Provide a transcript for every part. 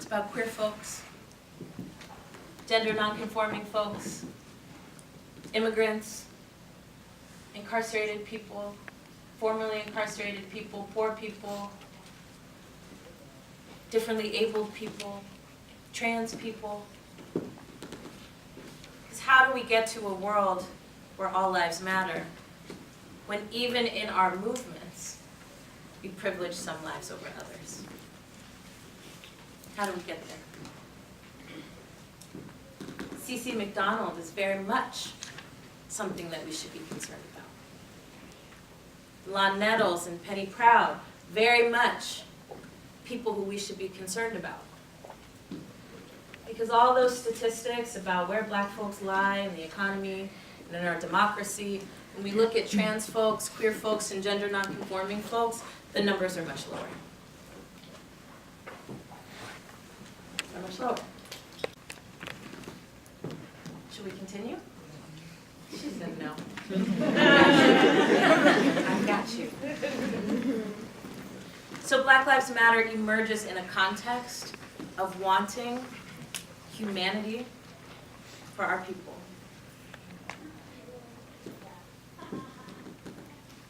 It's about queer folks, gender nonconforming folks, immigrants, incarcerated people, formerly incarcerated people, poor people, differently abled people, trans people. Because how do we get to a world where all lives matter when even in our movements we privilege some lives over others? How do we get there? C.C. McDonald is very much something that we should be concerned about. Lon Nettles and Penny Proud, very much people who we should be concerned about. Because all those statistics about where black folks lie in the economy and in our democracy, when we look at trans folks, queer folks, and gender nonconforming folks, the numbers are much lower. They're much lower. Should we continue? She said no. I got you. So Black Lives Matter emerges in a context of wanting humanity for our people.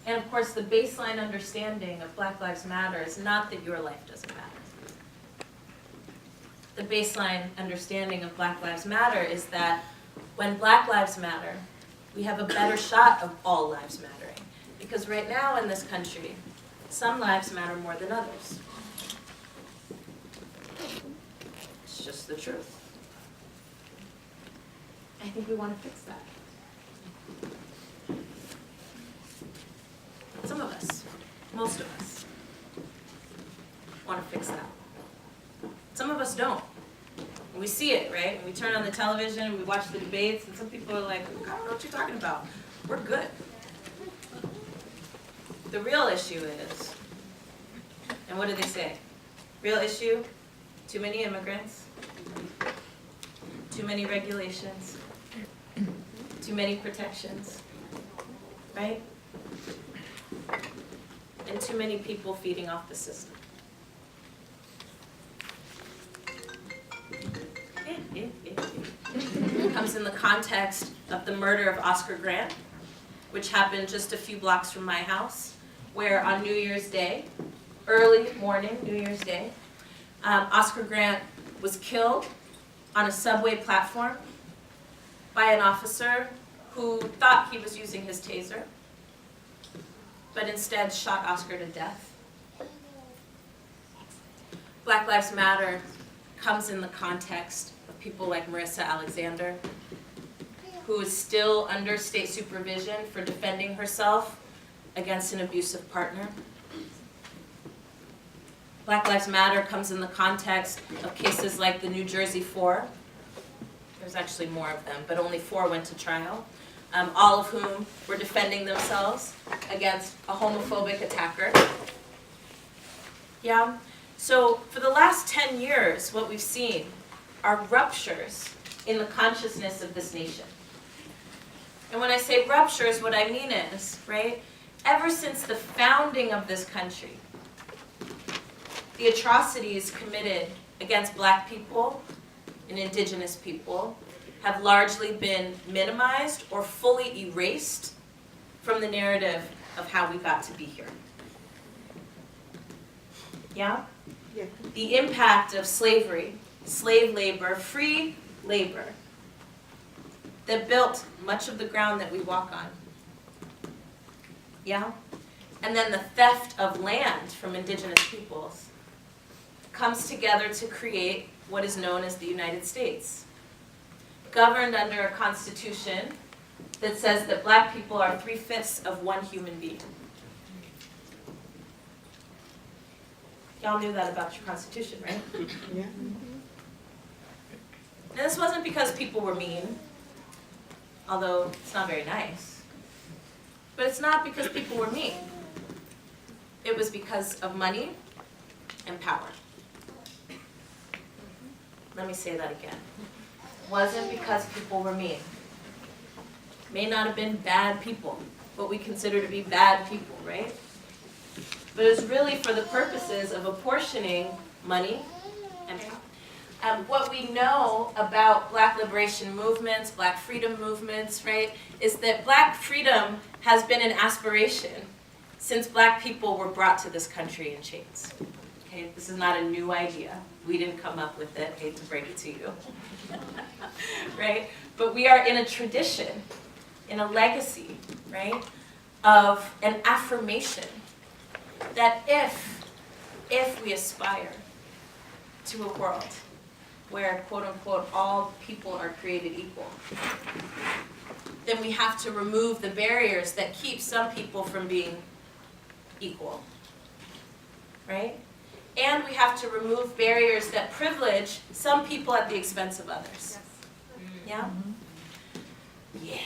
And of course, the baseline understanding of Black Lives Matter is not that your life doesn't matter. The baseline understanding of Black Lives Matter is that when Black Lives Matter, we have a better shot of all lives mattering. Because right now in this country, some lives matter more than others. It's just the truth. I think we want to fix that. Some of us, most of us, want to fix that. Some of us don't. And we see it, right? And we turn on the television and we watch the debates, and some people are like, I don't know what you're talking about. We're good. The real issue is, and what do they say? Real issue, too many immigrants, too many regulations, too many protections, right? And too many people feeding off the system. It comes in the context of the murder of Oscar Grant, which happened just a few blocks from my house, where on New Year's Day, early morning, New Year's Day, Oscar Grant was killed on a subway platform by an officer who thought he was using his taser, but instead shot Oscar to death. Black Lives Matter comes in the context of people like Marissa Alexander, who is still under state supervision for defending herself against an abusive partner. Black Lives Matter comes in the context of cases like the New Jersey Four. There's actually more of them, but only 4 went to trial, all of whom were defending themselves against a homophobic attacker. Yeah? So for the last 10 years, what we've seen are ruptures in the consciousness of this nation. And when I say ruptures, what I mean is, right, ever since the founding of this country, the atrocities committed against black people and indigenous people have largely been minimized or fully erased from the narrative of how we got to be here. Yeah? Yeah. The impact of slavery, slave labor, free labor, that built much of the ground that we walk on. Yeah? And then the theft of land from indigenous peoples comes together to create what is known as the United States, governed under a constitution that says that black people are 3/5 of one human being. Y'all knew that about your constitution, right? Yeah. And this wasn't because people were mean, although it's not very nice. But it's not because people were mean. It was because of money and power. Let me say that again. It wasn't because people were mean. May not have been bad people, what we consider to be bad people, right? But it was really for the purposes of apportioning money and power. What we know about Black liberation movements, Black freedom movements, right, is that Black freedom has been an aspiration since Black people were brought to this country in chains. Okay, this is not a new idea. We didn't come up with it, hate to break it to you. Right? But we are in a tradition, in a legacy, right, of an affirmation that if we aspire to a world where, quote unquote, all people are created equal, then we have to remove the barriers that keep some people from being equal, right? And we have to remove barriers that privilege some people at the expense of others. Yes. Yeah? Yeah.